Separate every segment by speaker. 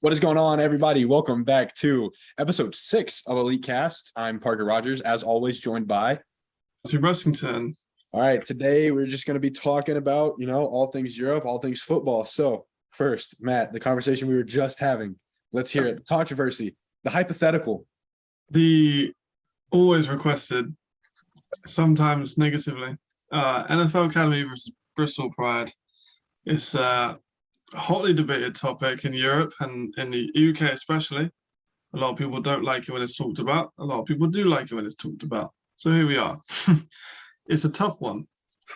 Speaker 1: What is going on, everybody? Welcome back to episode 6 of Elite Cast. I'm Parker Rogers, as always, joined by.
Speaker 2: Bressington.
Speaker 1: All right, today we're just going to be talking about, all things Europe, all things football. So, first, Matt, the conversation we were just having. Let's hear it. The controversy, the hypothetical.
Speaker 2: The always requested, sometimes negatively, NFL Academy versus Bristol Pride. It's a hotly debated topic in Europe and in the UK especially. A lot of people don't like it when it's talked about. A lot of people do like it when it's talked about. So here we are. It's a tough one.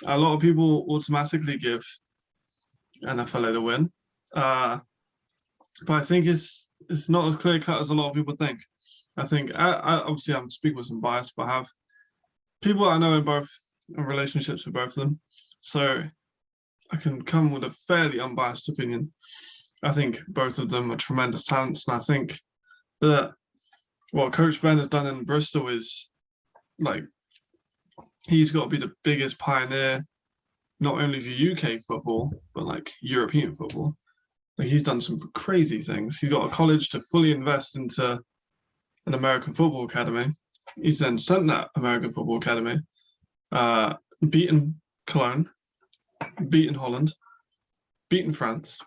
Speaker 2: A lot of people automatically give NFL the win. But I think it's not as clear cut as a lot of people think. I think, obviously, I'm speaking with some bias, but I have people I know in relationships with both of them. So I can come with a fairly unbiased opinion. I think both of them are tremendous talents. And I think that what Coach Ben has done in Bristol is, he's got to be the biggest pioneer, not only for UK football, but European football. He's done some crazy things. He's got a college to fully invest into an American football academy. He's then sent that American football academy, beaten Cologne, beaten Holland, beaten France,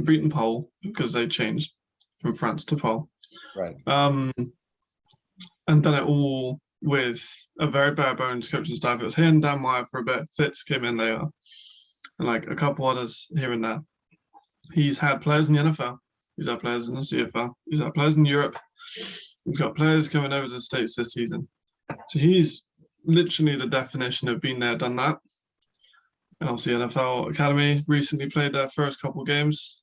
Speaker 2: beaten Pole because they changed from France to Pole.
Speaker 1: Right.
Speaker 2: And done it all with a very bare bones coaching staff. It was him, Dan Meyer for a bit. Fitz came in later, and a couple others here and there. He's had players in the NFL. He's had players in the CFL. He's had players in Europe. He's got players coming over to the States this season. So he's literally the definition of been there, done that. And obviously NFL Academy recently played their first couple of games,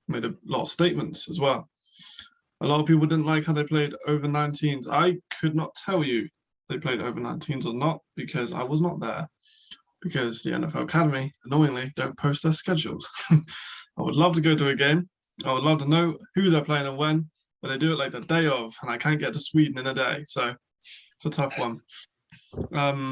Speaker 2: made a lot of statements as well. A lot of people didn't like how they played over 19s. I could not tell you they played over 19s or not because I was not there. Because the NFL Academy, annoyingly, don't post their schedules. I would love to go to a game. I would love to know who they're playing and when, but they do it the day of, and I can't get to Sweden in a day. So it's a tough one.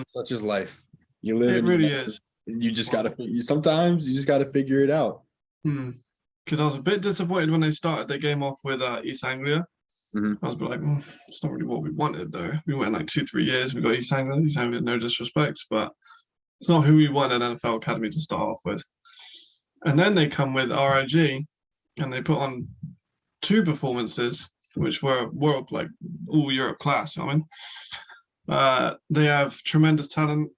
Speaker 1: Such is life. You live.
Speaker 2: It really is.
Speaker 1: You just got to. Sometimes you just got to figure it out.
Speaker 2: Because I was a bit disappointed when they started their game off with East Anglia.
Speaker 1: Mm-hmm.
Speaker 2: I was a bit it's not really what we wanted though. We went 2-3 years. We got East Anglia. East Anglia, no disrespect, but it's not who we wanted NFL Academy to start off with. And then they come with RIG, and they put on 2 performances, which were world all Europe class. You know what I mean, they have tremendous talent,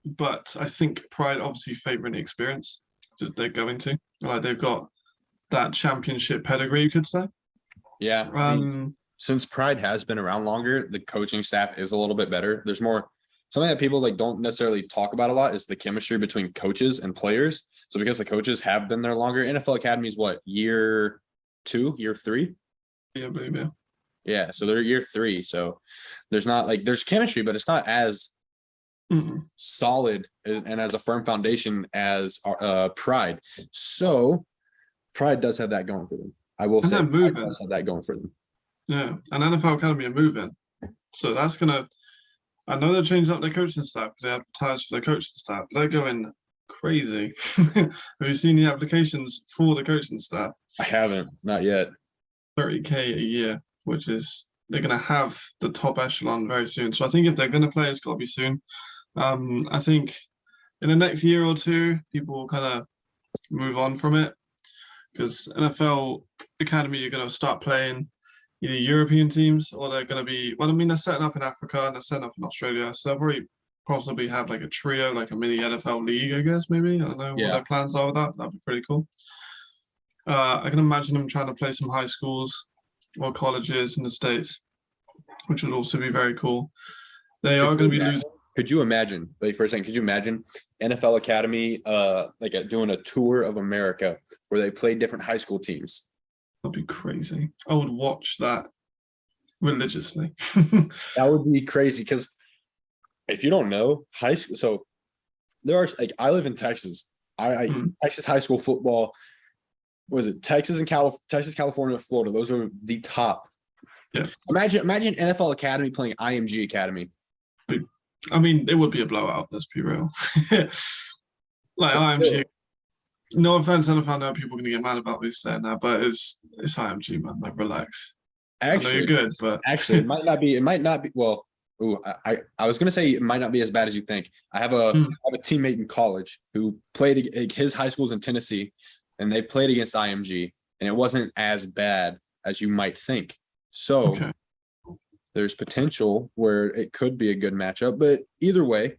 Speaker 2: but I think Pride obviously favouring the experience that they're going to. They've got that championship pedigree, you could say.
Speaker 1: Yeah. Since Pride has been around longer, the coaching staff is a little bit better. There's more. Something that people don't necessarily talk about a lot is the chemistry between coaches and players. So because the coaches have been there longer, NFL Academy is what, year 2, year 3?
Speaker 2: Yeah, I believe, yeah.
Speaker 1: Yeah, so they're year 3. So there's not there's chemistry, but it's not as solid and as a firm foundation as Pride. So Pride does have that going for them. I will say Pride does have that going for them.
Speaker 2: Yeah, and NFL Academy are moving. So that's going to, I know they're changing up their coaching staff because they advertise for their coaching staff. They're going crazy. Have you seen the applications for the coaching staff?
Speaker 1: I haven't, not yet.
Speaker 2: 30K a year, which is, they're going to have the top echelon very soon. So I think if they're going to play, it's got to be soon. I think in the next year or 2, people will kind of move on from it because NFL Academy, you're going to start playing either European teams or they're going to be, they're setting up in Africa and they're setting up in Australia. So they'll probably possibly have a trio, a mini NFL league, I guess, maybe. I don't know what their plans are with that. That'd be pretty cool. I can imagine them trying to play some high schools or colleges in the States, which would also be very cool. They are going to be losing.
Speaker 1: Could you imagine, for a second, could you imagine NFL Academy doing a tour of America where they play different high school teams?
Speaker 2: That'd be crazy. I would watch that religiously.
Speaker 1: That would be crazy because if you don't know, high school, so there are I live in Texas. Texas high school football, what is it? Texas, California, Florida. Those are the top.
Speaker 2: Yeah.
Speaker 1: Imagine NFL Academy playing IMG Academy.
Speaker 2: It would be a blowout, let's be real. IMG No offense, NFL, I know people are going to get mad about me saying that, but it's IMG, man. Like, relax. I know you're
Speaker 1: Actually,
Speaker 2: good, but
Speaker 1: actually, it might not be. It might not be. Well, ooh, I was gonna say it might not be as bad as you think. I have a teammate in college who played. His high school's in Tennessee, and they played against IMG, and it wasn't as bad as you might think. So
Speaker 2: okay.
Speaker 1: there's potential where it could be a good matchup. But either way,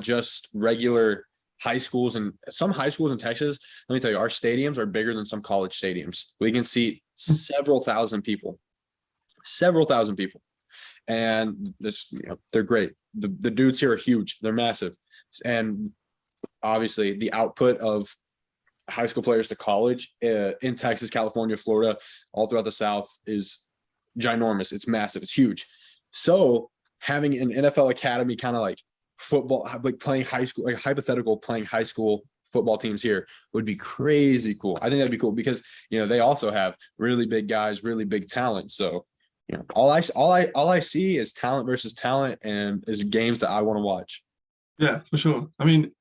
Speaker 1: just regular high schools and some high schools in Texas. Let me tell you, our stadiums are bigger than some college stadiums. We can seat several thousand people. And this, they're great. The dudes here are huge. They're massive. And obviously the output of high school players to college in Texas, California, Florida, all throughout the South is ginormous. It's massive. It's huge. So having an NFL academy kind of like football, like playing high school, like hypothetical playing high school football teams here would be crazy cool. I think that'd be cool because, they also have really big guys, really big talent. So, all I see is talent versus talent and is games that I want to watch.
Speaker 2: Yeah, for sure. I mean,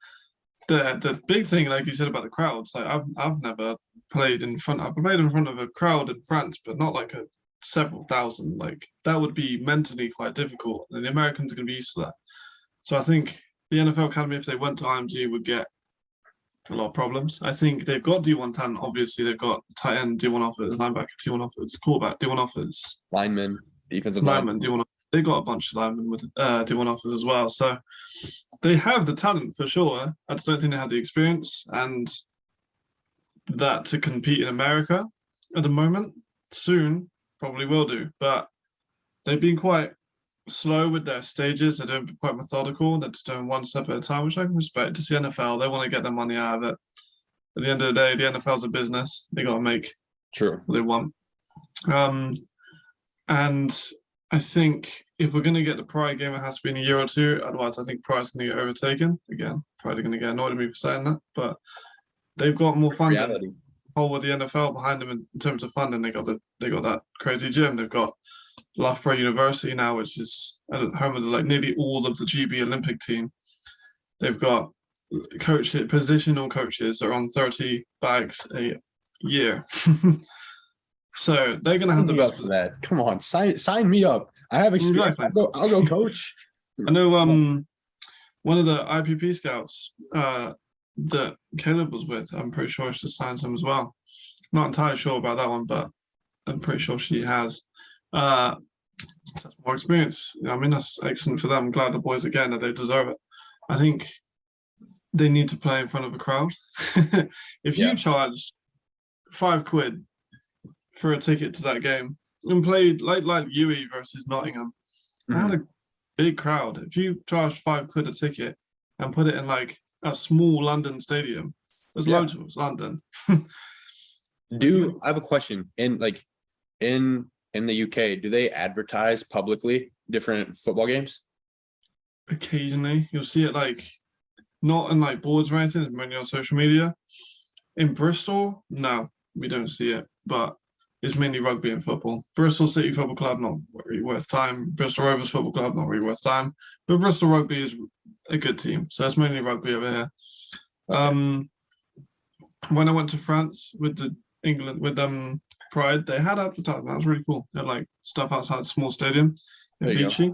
Speaker 2: the big thing, like you said about the crowds, like I've never played in front. I've played in front of a crowd in France, but not like a several thousand. Like that would be mentally quite difficult, and the Americans are going to be used to that. So I think the NFL Academy, if they went to IMG, would get a lot of problems. I think they've got D1 talent. Obviously, they've got tight end D1 offers, linebacker D1 offers, quarterback D1 offers,
Speaker 1: Linemen, defensive
Speaker 2: lineman D1. They got a bunch of linemen with D1 offers as well. So they have the talent for sure. I just don't think they have the experience and that to compete in America at the moment. Soon, probably will do, but they've been quite slow with their stages. They're doing quite methodical. They're just doing one step at a time, which I can respect. It's the NFL. They want to get their money out of it. At the end of the day, the NFL's a business. They got to make
Speaker 1: True
Speaker 2: what they want. And I think if we're going to get the Pride game, it has to be in a year or two. Otherwise, I think Pride's going to get overtaken. Again, Pride are going to get annoyed at me for saying that, but they've got more funding.
Speaker 1: reality.
Speaker 2: Whole with the NFL behind them in terms of funding. They got that crazy gym. They've got Loughborough University now, which is home of like nearly all of the GB Olympic team. They've got positional coaches that are on 30 bags a year. So they're going to have the best
Speaker 1: for that. Come on, sign me up. I have experience.
Speaker 2: Exactly.
Speaker 1: I'll go coach.
Speaker 2: I know one of the IPP scouts that Caleb was with, I'm pretty sure she signed him as well. Not entirely sure about that one, but I'm pretty sure she has. That's more experience. I mean, that's excellent for them. I'm glad the boys are getting it. They deserve it. I think they need to play in front of a crowd. If you charge £5 for a ticket to that game and played like UE versus Nottingham, I had a big crowd. If you charged £5 a ticket and put it in like a small London stadium, there's loads of us, London.
Speaker 1: I have a question. In the UK, do they advertise publicly different football games?
Speaker 2: Occasionally, you'll see it like not in like boards or anything, it's mainly on social media. In Bristol, no, we don't see it, but it's mainly rugby and football. Bristol City Football Club, not really worth time. Bristol Rovers Football Club, not really worth time. But Bristol Rugby is a good team, so it's mainly rugby over here. Okay. When I went to France with Pride, they had advertising. That was really cool. They had like stuff outside a small stadium in Beachy.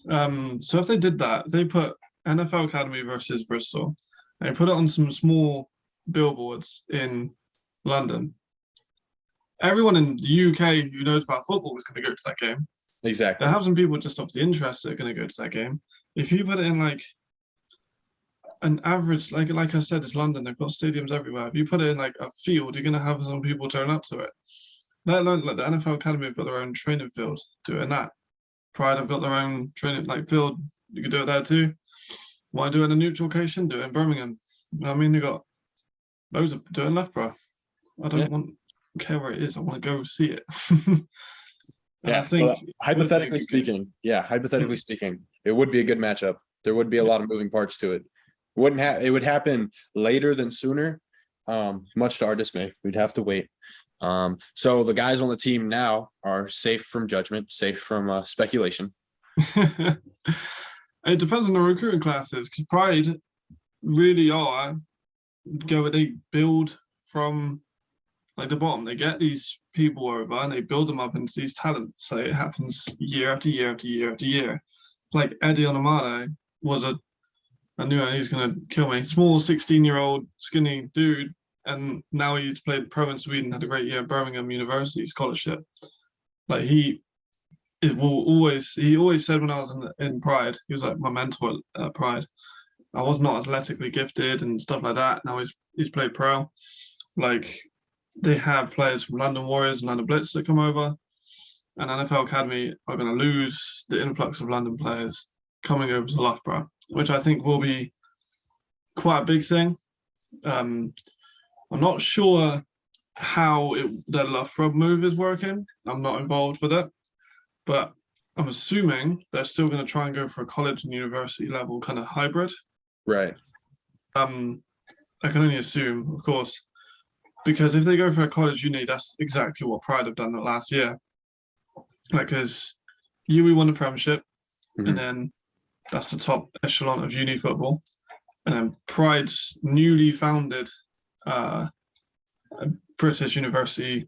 Speaker 2: So if they did that, they put NFL Academy versus Bristol. They put it on some small billboards in London. Everyone in the UK who knows about football is going to go to that game.
Speaker 1: Exactly.
Speaker 2: They have some people just off the interest that are going to go to that game. If you put it in like an average, like I said, it's London. They've got stadiums everywhere. If you put it in like a field, you're going to have some people turn up to it. Let alone like the NFL Academy have got their own training field doing that. Pride have got their own training field. You could do it there too. Want to do it in a neutral location? Do it in Birmingham. I mean, you got loads of do it in Loughborough. I don't care where it is. I want to go see it.
Speaker 1: I think hypothetically speaking, it would be a good matchup. There would be a lot of moving parts to it. It would happen later than sooner. Much to our dismay, we'd have to wait. So the guys on the team now are safe from judgment, safe from speculation.
Speaker 2: It depends on the recruiting classes, because Pride really are they build from like the bottom. They get these people over and they build them up into these talents. So it happens year after year after year after year. Like Eddie Onamade was I knew he's gonna kill me. Small 16-year-old skinny dude, and now he's played pro in Sweden, had a great year at Birmingham University scholarship. Like he always said when I was in Pride, he was like my mentor at Pride. I was not athletically gifted and stuff like that. Now he's played pro. Like they have players from London Warriors and London Blitz that come over, and NFL Academy are going to lose the influx of London players coming over to Loughborough, which I think will be quite a big thing. I'm not sure how the Loughborough move is working. I'm not involved with it, but I'm assuming they're still going to try and go for a college and university level kind of hybrid.
Speaker 1: Right.
Speaker 2: I can only assume, of course, because if they go for a college uni, that's exactly what Pride have done the last year. Because we won the Premiership, and then that's the top echelon of uni football. And then Pride's newly founded British university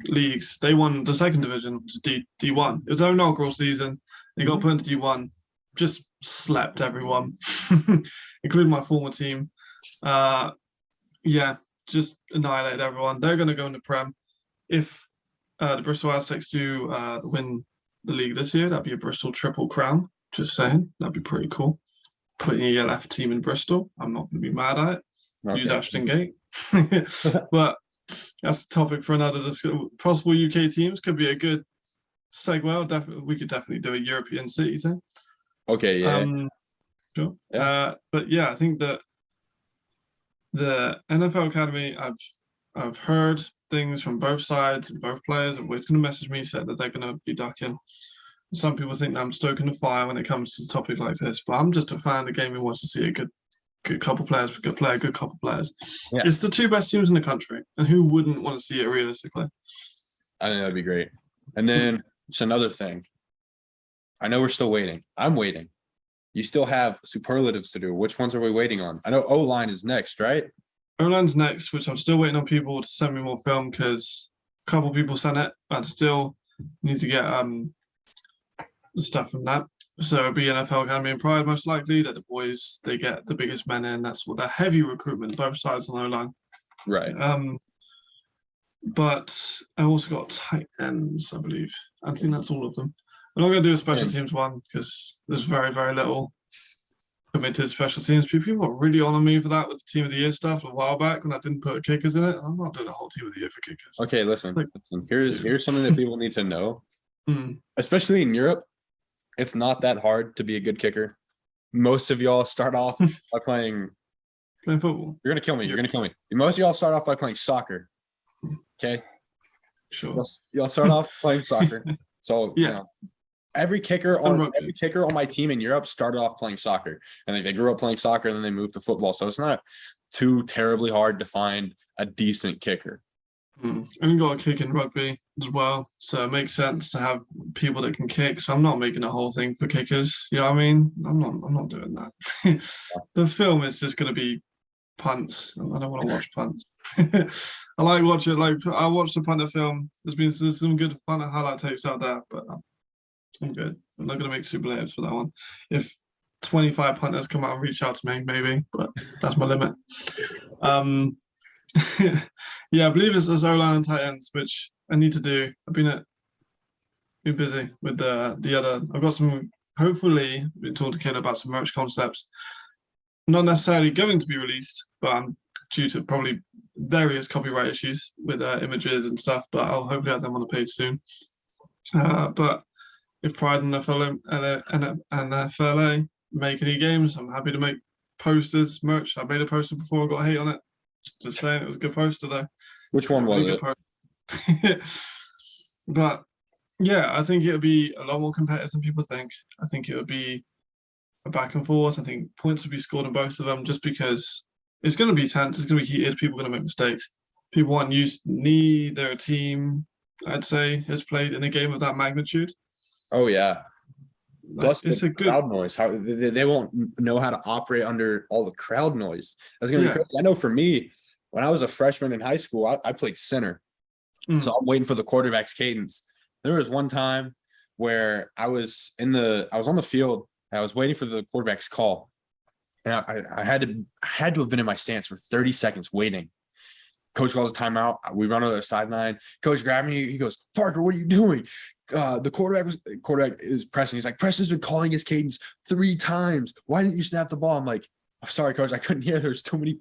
Speaker 2: leagues, they won the second division, D1. It was their inaugural season. They got put into D1, just slept everyone, including my former team. Just annihilated everyone. They're going to go into Prem. If the Bristol Aztecs do win the league this year, that'd be a Bristol triple crown. Just saying, that'd be pretty cool. Putting a ELF team in Bristol, I'm not going to be mad at it. Okay. Use Ashton Gate. But that's a topic for another discussion. Possible UK teams could be a good segue. We could definitely do a European city thing.
Speaker 1: Okay, yeah.
Speaker 2: Sure. Yeah. But yeah, I think that the NFL Academy, I've heard things from both sides and both players. It's going to message me, said that they're going to be ducking. Some people think that I'm stoking the fire when it comes to topics like this, but I'm just a fan of the game who wants to see a good couple players, good couple players. Yeah. It's the two best teams in the country, and who wouldn't want to see it realistically?
Speaker 1: I think that'd be great. And then it's another thing. I know we're still waiting. I'm waiting. You still have superlatives to do. Which ones are we waiting on? I know O-line is next, right?
Speaker 2: O-line's next, which I'm still waiting on people to send me more film because a couple people sent it. I'd still need to get the stuff from that. So it'll be NFL Academy and Pride most likely, that the boys, they get the biggest men in. That's what they're heavy recruitment, both sides on O-line.
Speaker 1: Right.
Speaker 2: But I also got tight ends, I believe. I think that's all of them. I'm not going to do a special teams one because there's very, very little committed special teams. People were really on me for that with the team of the year stuff a while back when I didn't put kickers in it. I'm not doing a whole team of the year for kickers.
Speaker 1: Okay, listen. Here's something that people need to know. Especially in Europe, it's not that hard to be a good kicker. Most of y'all start off by playing
Speaker 2: football.
Speaker 1: You're going to kill me. You're going to kill me. Most of y'all start off by playing soccer. Okay?
Speaker 2: Sure.
Speaker 1: Y'all start off playing soccer. So, you know, every kicker on my team in Europe started off playing soccer, and they grew up playing soccer and then they moved to football. So it's not too terribly hard to find a decent kicker.
Speaker 2: And you got a kick in rugby as well, so it makes sense to have people that can kick. So I'm not making a whole thing for kickers. You know what I mean? I'm not doing that. The film is just going to be punts. I don't want to watch punts. I like watching. I watched the punter film. There's some good punter highlight tapes out there, but I'm good. I'm not going to make superlatives for that one. If 25 punters come out and reach out to me, maybe, but that's my limit. Yeah, I believe it's O-line and tight ends, which I need to do. I've been busy with the other. I've got some. Hopefully, been talking to Ken about some merch concepts. Not necessarily going to be released, but I'm due to probably various copyright issues with images and stuff. But I'll hopefully have them on the page soon. But if Pride and FLA make any games, I'm happy to make posters, merch. I made a poster before I got hate on it. Just saying, it was a good poster though.
Speaker 1: Which one was it?
Speaker 2: But yeah, I think it would be a lot more competitive than people think. I think it would be a back and forth. I think points would be scored on both of them just because it's going to be tense. It's going to be heated. People are going to make mistakes. People aren't used. Neither team, I'd say, has played in a game of that magnitude.
Speaker 1: Oh yeah.
Speaker 2: Like,
Speaker 1: Plus
Speaker 2: it's
Speaker 1: the
Speaker 2: a good,
Speaker 1: crowd noise. How they won't know how to operate under all the crowd noise. That's gonna be
Speaker 2: yeah.
Speaker 1: crazy. I know for me, when I was a freshman in high school, I played center. So
Speaker 2: Mm.
Speaker 1: I'm waiting for the quarterback's cadence. There was one time where I was on the field. I was waiting for the quarterback's call, and I had to have been in my stance for 30 seconds waiting. Coach calls a timeout. We run over the sideline. Coach grabbed me. He goes, "Parker, what are you doing?" The quarterback is pressing. He's like, Preston's been calling his cadence 3 times. Why didn't you snap the ball? I'm like, I'm sorry, coach. I couldn't hear. There's too many.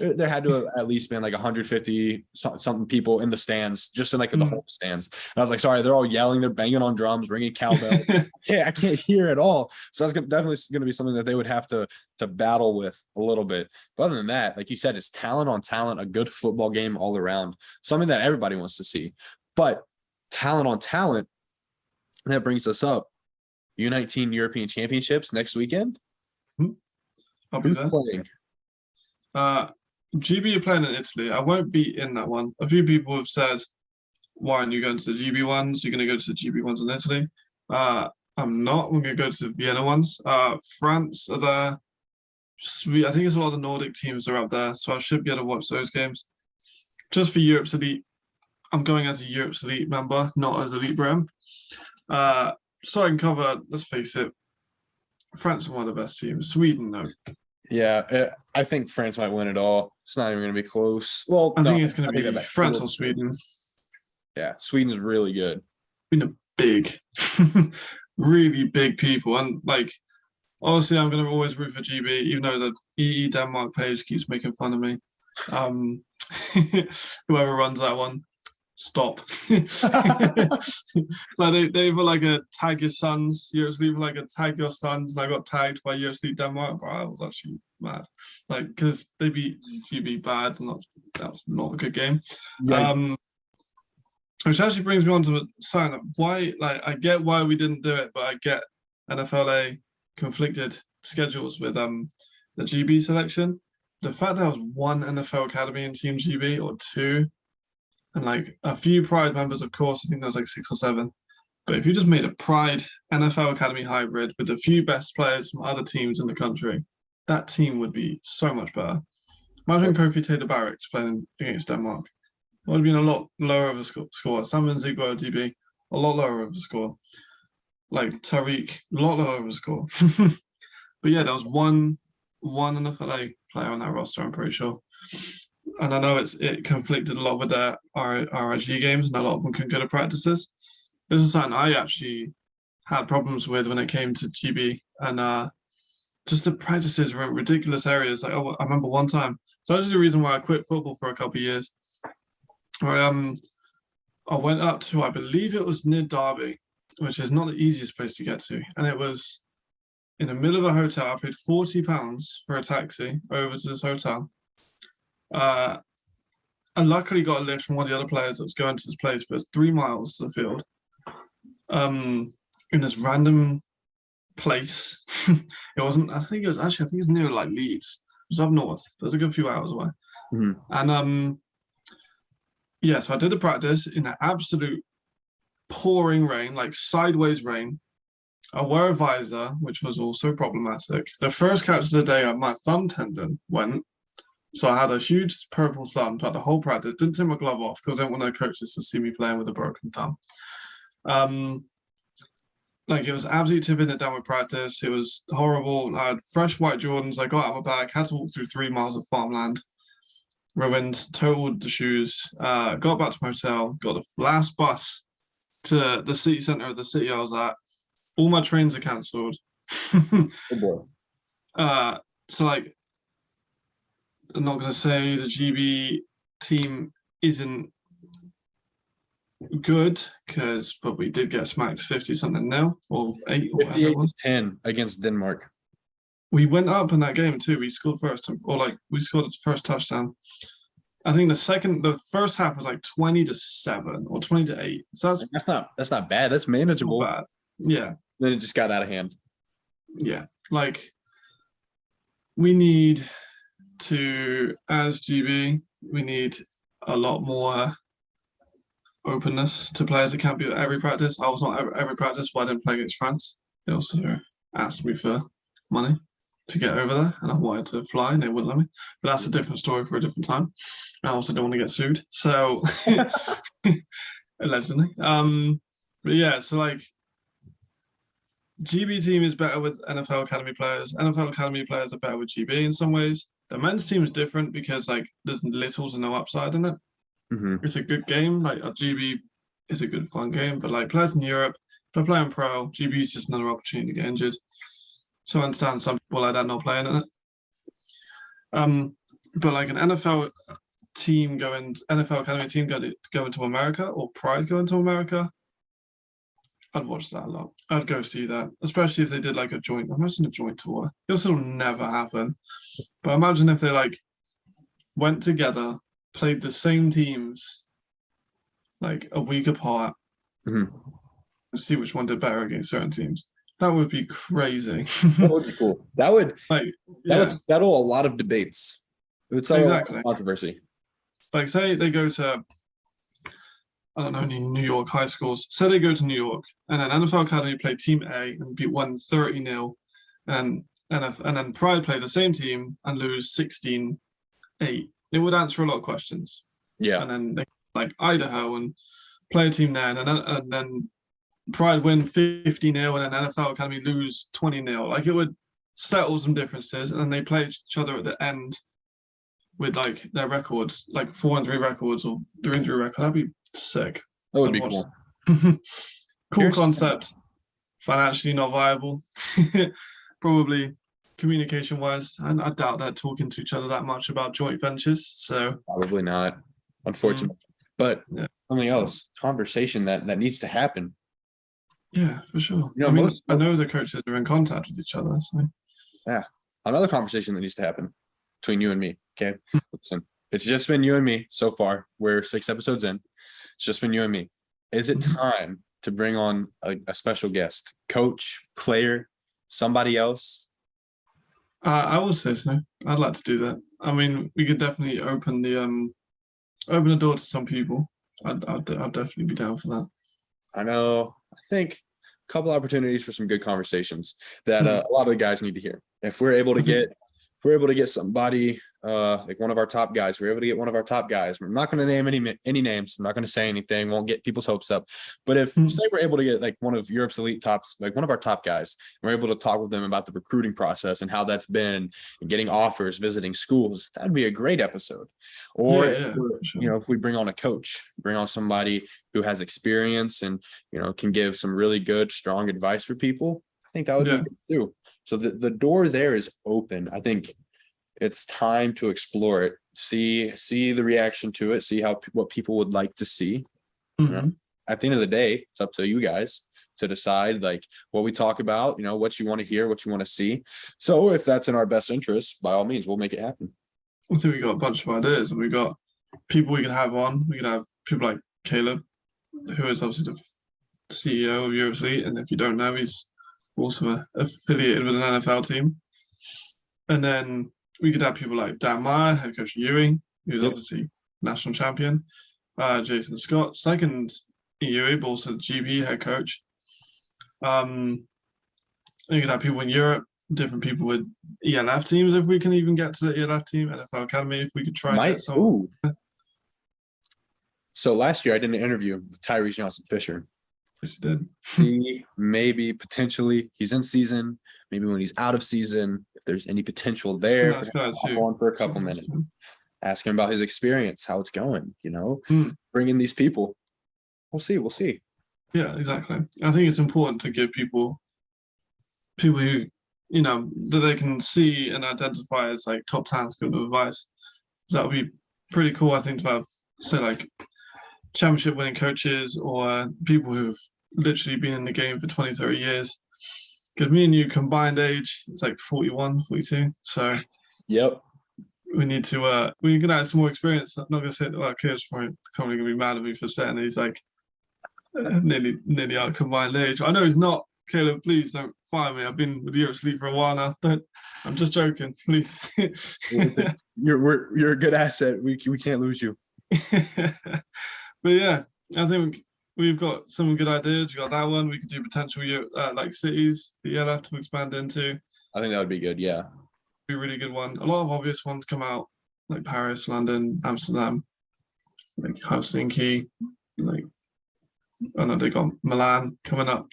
Speaker 1: There had to have at least been like 150 something people in the stands, just in like the whole stands. And I was like, sorry, they're all yelling, they're banging on drums, ringing cowbell. I can't hear at all. So that's definitely going to be something that they would have to battle with a little bit. But other than that, like you said, it's talent on talent, a good football game all around, something that everybody wants to see. But talent on talent, that brings us up. U19 European Championships next weekend.
Speaker 2: I'll be
Speaker 1: Who's
Speaker 2: there.
Speaker 1: playing?
Speaker 2: GB are playing in Italy. I won't be in that one. A few people have said, why aren't you going to the GB ones? You're going to go to the GB ones in Italy. I'm not. I'm going to go to the Vienna ones. France are there. Sweet. I think it's a lot of the Nordic teams are up there, so I should be able to watch those games. Just for Europe's Elite, I'm going as a Europe's Elite member, not as Elite Brem. So I can cover, let's face it, France are one of the best teams. Sweden, though.
Speaker 1: Yeah, I think France might win it all. It's not even going to be close. Well,
Speaker 2: I think it's going to be France or Sweden.
Speaker 1: Yeah, Sweden's really good.
Speaker 2: Big, really big people. And like, obviously, I'm going to always root for GB, even though the EE Denmark page keeps making fun of me. Whoever runs that one, stop. Like they were like a tag your sons. You just leave like a tag your sons, and I got tagged by UFC Denmark, but I was actually mad, like because they beat GB bad, and that was not a good game.
Speaker 1: Yikes.
Speaker 2: Which actually brings me on to sign up. Why, like, I get why we didn't do it, but I get NFLA conflicted schedules with the GB selection. The fact there was one NFL Academy in Team GB or two, and like a few Pride members, of course, I think there was like 6 or 7. But if you just made a Pride NFL Academy hybrid with a few best players from other teams in the country, that team would be so much better. Imagine Kofi Taylor-Barracks playing against Denmark. It would have been a lot lower of a score. Simon Zigbo DB, a lot lower of a score. Like Tariq, a lot lower of a score. But yeah, there was one NFLA player on that roster, I'm pretty sure. And I know it conflicted a lot with their RIG games, and a lot of them couldn't go to practices. This is something I actually had problems with when it came to GB, and just the practices were in ridiculous areas. Like, I remember one time. So that's the reason why I quit football for a couple of years. I went up to, I believe it was near Derby, which is not the easiest place to get to, and it was in the middle of a hotel. I paid £40 for a taxi over to this hotel. I luckily got a lift from one of the other players that was going to this place, but it's 3 miles to the field. In this random place. It wasn't, I think it was near like Leeds. It was up north. It was a good few hours away.
Speaker 1: Mm-hmm.
Speaker 2: And yeah, so I did the practice in an absolute pouring rain, like sideways rain. I wore a visor, which was also problematic. The first catch of the day, my thumb tendon went. So I had a huge purple thumb throughout the whole practice. Didn't take my glove off because I didn't want the coaches to see me playing with a broken thumb. Like, it was absolutely tipping it down with practice. It was horrible. I had fresh white Jordans. I got out of my bag, had to walk through 3 miles of farmland. Ruined, totaled the shoes. Got back to my hotel. Got the last bus to the city centre of the city I was at. All my trains are cancelled.
Speaker 1: Oh boy.
Speaker 2: So like, I'm not going to say the GB team isn't good, but we did get smacked 50-something now, or 8 or whatever it was.
Speaker 1: 58-10 against Denmark.
Speaker 2: We went up in that game too. We scored first, or like we scored the first touchdown. I think the first half was like 20-7 or 20-8. So
Speaker 1: that's not bad. That's manageable.
Speaker 2: Not bad. Yeah.
Speaker 1: Then it just got out of hand.
Speaker 2: Yeah, like we need to, as GB, we need a lot more openness to players that can't be at every practice. I was not at every practice, so I didn't play against France. They also asked me for money to get over there, and I wanted to fly, and they wouldn't let me. But that's a different story for a different time. I also don't want to get sued, so allegedly. But yeah, so like GB team is better with NFL Academy players. NFL Academy players are better with GB in some ways. The men's team is different because like there's little to no upside in it. It's a good game. Like a GB is a good fun game, but like players in Europe, if they're playing pro, GB is just another opportunity to get injured. So I understand some people like that not playing in it. But like an NFL team NFL Academy team going to America or Pride going to America, I'd watch that a lot. I'd go see that, especially if they did like a joint. Imagine a joint tour. This will never happen. But imagine if they like went together, played the same teams like a week apart, and see which one did better against certain teams. That would be crazy.
Speaker 1: That would be cool. That would
Speaker 2: would
Speaker 1: settle a lot of debates. It would settle a lot of controversy. Like
Speaker 2: say they go to, I don't know, any New York high schools. Say they go to New York and then NFL Academy play Team A and beat 30-0, and then Pride play the same team and lose 16-8. It would answer a lot of questions.
Speaker 1: Yeah.
Speaker 2: And then they like Idaho and play a team there, and then Pride win 50-0 and then NFL Academy lose 20-0. Like it would settle some differences, and then they play each other at the end with like their records, like 4-3 records or 3-3 record. That'd be sick.
Speaker 1: That would be cool.
Speaker 2: Cool concept. Financially not viable. Probably communication wise, and I doubt they're talking to each other that much about joint ventures. So
Speaker 1: probably not, unfortunately. But something else, conversation that needs to happen.
Speaker 2: Yeah, for sure. I mean, I know the coaches are in contact with each other. So
Speaker 1: yeah, another conversation that needs to happen between you and me. Okay, listen, it's just been you and me so far. We're 6 episodes in. It's just been you and me. Is it time to bring on a special guest, coach, player, somebody else?
Speaker 2: I would say so. I'd like to do that. I mean, we could definitely open the door to some people. I'd definitely be down for that.
Speaker 1: I know. I think a couple opportunities for some good conversations that a lot of the guys need to hear. If we're able to get somebody like one of our top guys, we're able to get one of our top guys. We're not going to name any names. I'm not going to say anything. Won't get people's hopes up. But if say we're able to get like one of Europe's elite tops, like one of our top guys, we're able to talk with them about the recruiting process and how that's been, and getting offers, visiting schools, that'd be a great episode. Or if we bring on a coach, bring on somebody who has experience and can give some really good, strong advice for people, I think that would be good too. So the door there is open. I think it's time to explore it, see the reaction to it, see what people would like to see. At the end of the day, it's up to you guys to decide like what we talk about, what you want to hear, what you want to see. So if that's in our best interest, by all means, we'll make it happen.
Speaker 2: I think we got a bunch of ideas, and we got people we can have on. We can have people like Caleb, who is obviously the CEO of Europe's Elite, and if you don't know, he's also affiliated with an NFL team. And then we could have people like Dan Meyer, head coach of Ewing, who's obviously national champion. Jason Scott, second in Ewing, but also GB head coach. You could have people in Europe, different people with ELF teams, if we can even get to the ELF team, NFL Academy, if we could try and get some.
Speaker 1: So last year I did an interview with Tyrese Johnson-Fisher.
Speaker 2: Yes, you did.
Speaker 1: See, maybe potentially he's in season, maybe when he's out of season, if there's any potential there, for a couple minutes. Ask him about his experience, how it's going, bring in these people. We'll see.
Speaker 2: Yeah, exactly. I think it's important to give people who, that they can see and identify as like top talents give them advice. So that would be pretty cool, I think, to have, say, like championship winning coaches or people who've literally been in the game for 20, 30 years. Because me and you combined age, it's like 41, 42. So we need to we can add some more experience. I'm not gonna say that our kids probably gonna be mad at me for saying he's like nearly our combined age. I know he's not. Caleb, please don't fire me. I've been with Europe's Elite for a while now. I'm just joking, please.
Speaker 1: You're a good asset. We can't lose you.
Speaker 2: But yeah, I think we've got some good ideas. We got that one. We could do potential like cities that you'll have to expand into.
Speaker 1: I think that would be good. Yeah.
Speaker 2: Be a really good one. A lot of obvious ones come out, like Paris, London, Amsterdam, like Helsinki, like I know they got Milan coming up.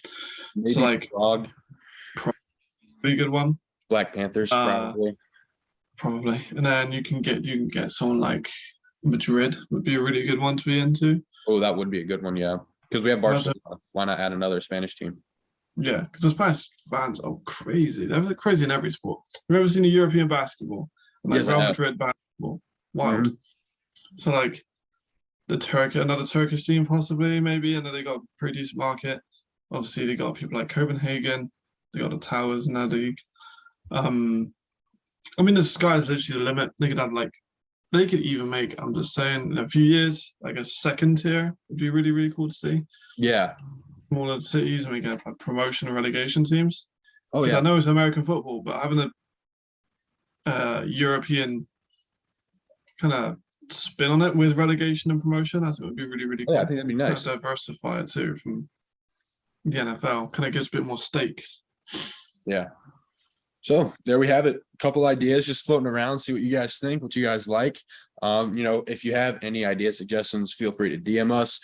Speaker 1: Maybe
Speaker 2: So like
Speaker 1: Prague,
Speaker 2: pretty good one.
Speaker 1: Black Panthers, probably.
Speaker 2: Probably. And then you can get someone like Madrid would be a really good one to be into.
Speaker 1: Oh, that would be a good one. Yeah. Because we have Barcelona. Why not add another Spanish team?
Speaker 2: Yeah, because the Spanish fans are crazy. They're crazy in every sport. Have you ever seen a European basketball? And like
Speaker 1: Yes, I
Speaker 2: Real
Speaker 1: have.
Speaker 2: Madrid basketball. Wild.
Speaker 1: Mhm.
Speaker 2: So like another Turkish team possibly, maybe. And then they got a pretty decent market. Obviously they got people like Copenhagen, they got the Towers in their league. I mean the sky's literally the limit. They could even make, I'm just saying, in a few years, like a second tier would be really, really cool to see.
Speaker 1: Yeah.
Speaker 2: Smaller cities and we get like promotion and relegation teams.
Speaker 1: Oh,
Speaker 2: Because
Speaker 1: yeah.
Speaker 2: I know it's American football, but having a European kind of spin on it with relegation and promotion, I think would be really, really
Speaker 1: Oh,
Speaker 2: cool.
Speaker 1: yeah, I think that'd be nice.
Speaker 2: Kind of diversify it too from the NFL. Kind of gives a bit more stakes.
Speaker 1: Yeah. So there we have it. A couple ideas just floating around. See what you guys think, what you guys like. If you have any idea suggestions, feel free to DM us.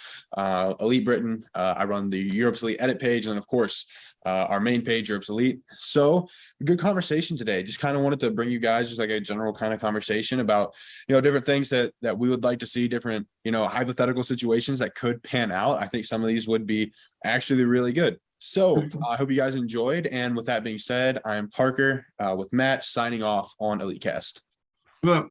Speaker 1: Elite Britain. I run the Europe's Elite edit page, and of course, our main page, Europe's Elite. So good conversation today. Just kind of wanted to bring you guys just like a general kind of conversation about, different things that we would like to see, different, hypothetical situations that could pan out. I think some of these would be actually really good. So I hope you guys enjoyed. And with that being said, I'm Parker with Matt signing off on EliteCast.
Speaker 2: But